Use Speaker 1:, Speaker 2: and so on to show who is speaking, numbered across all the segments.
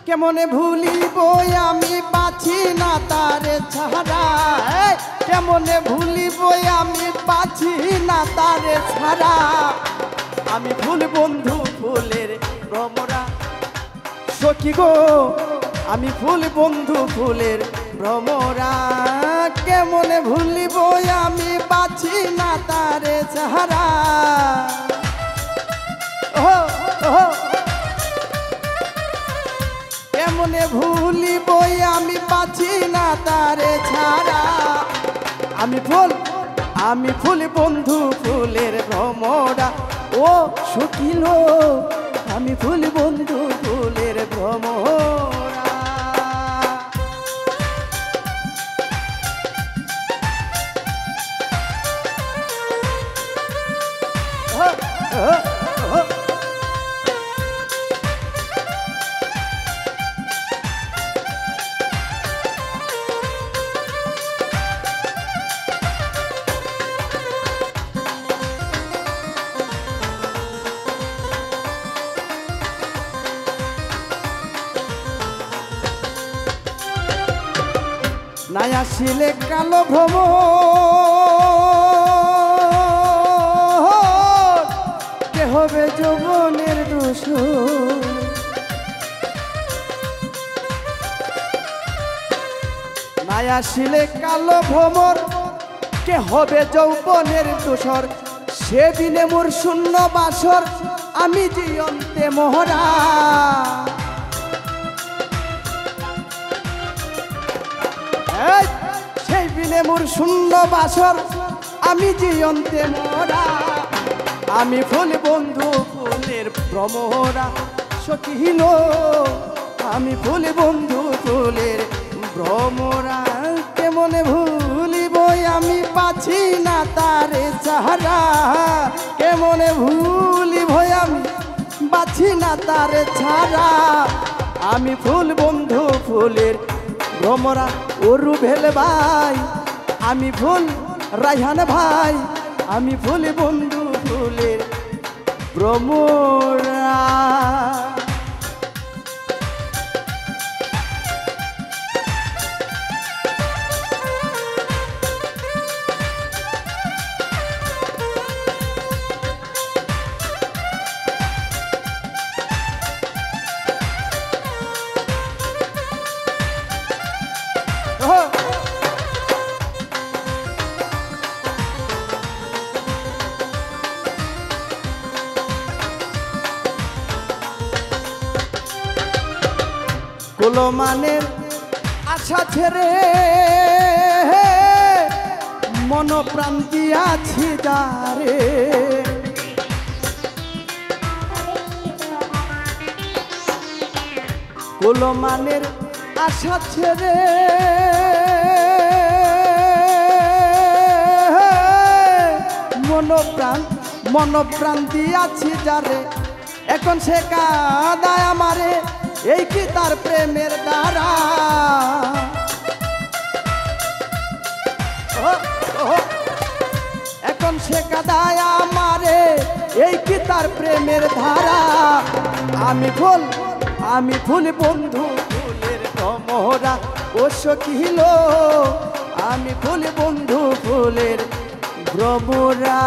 Speaker 1: কেমনে ভুলিব আমি বাঁচি না তারে ছাড়া, কেমনে ভুলিব আমি বাঁচি না তারে ছাড়া। আমি ফুল বন্ধু ফুলের ভ্রমরা সখী গো, আমি ফুল বন্ধু ফুলের ভ্রমরা। কেমনে ভুলিব আমি বাঁচি না তারে ছাড়া। কেমনে ভুলিব আমি বাঁচি না তারে ছাড়া। আমি ফুল বন্ধু ফুলের ভ্রমরা ও সখিল, আমি ফুল বন্ধু ফুলের ভ্রমরা। নাই আসিলে কালো ভ্রম কে হবে যৌবনের দোষ। নাই আসিলে কালো ভ্রমর কে হবে যৌবনের দোষর। সেদিনে মোর শূন্য বাসর আমি জীবন্তে মোহরা। সেই দিনে মোর শূন্য বাসর আমি জীবন্তে মোরা। আমি ফুল বন্ধু ফুলের ভ্রমরা সখিল, আমি ফুল বন্ধু ফুলের ভ্রমরা। কেমনে ভুলিব আমি বাঁচি না তারে ছাড়া। কেমনে ভুলিব আমি বাঁচি না তারে ছাড়া। আমি ফুল বন্ধু ফুলের ভ্রমরা ও রুবেল ভাই, আমি ফুল রায়হান ভাই, আমি ফুল বন্ধু ফুলের ভ্রমরা। কুলমানের আশা ছেড়ে মন প্রাণ দিয়াছি যারে। কুলমানের আশা ছেড়ে মন প্রাণ দিয়াছি যারে। এখন সে কাঁদায় আমারে, এই কি তার প্রেমের দ্বারা। এখন সে কাঁদায় আমারে, এই কি তার প্রেমের ধারা। আমি ফুল বন্ধু ফুলের ভ্রমরা ও সখিল, আমি ফুল বন্ধু ফুলের ভ্রমরা।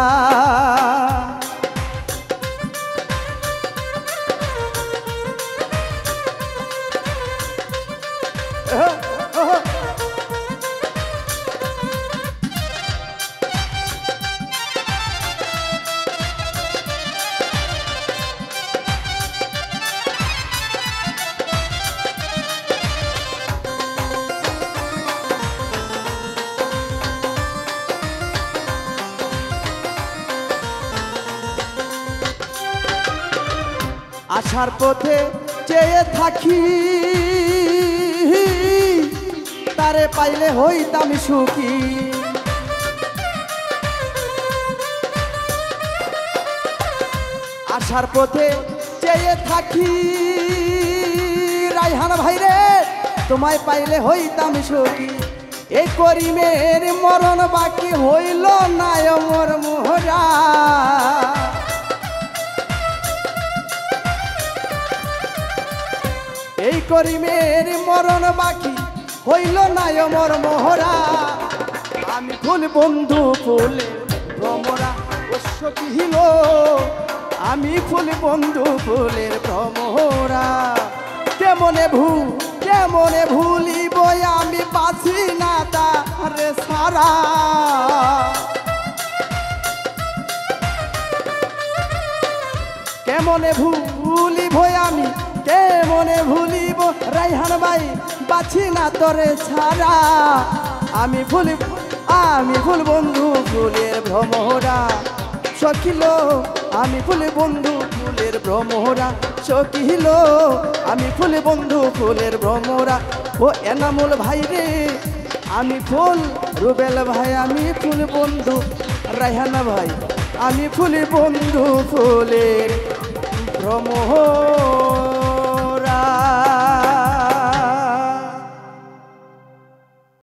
Speaker 1: আসার পথে চেয়ে থাকি, তারে পাইলে হইতাম সুখী। আসার পথে চেয়ে থাকি রায়হান ভাইরে, তোমায় পাইলে হইতাম সুখী। এই করিমের মরণ বাকি হইল না মোর মোহরা। এই করিমের মরণ বাকি হইল না অমর মোহরা আমি ফুল বন্ধু ফুলের ভ্রমরা অশ্ব কিহিল আমি ফুল বন্ধু ফুলের ভ্রমরা কেমনে ভুলিব আমি বাঁচি না তারে সারা কেমনে ভুলিব আমি কেমনে ভুলিব রাইহান ভাই বাঁচি না তোরে ছাড়া আমি ফুল বন্ধু ফুলের ভ্রমরা সখিল আমি ফুল বন্ধু ফুলের ভ্রমরা সখিল আমি ফুল বন্ধু ফুলের ভ্রমরা ও এনামুল ভাই রে আমি ফুল রুবেল ভাই আমি ফুল বন্ধু রাইহানা ভাই আমি ফুল বন্ধু ফুলের ভ্রমরা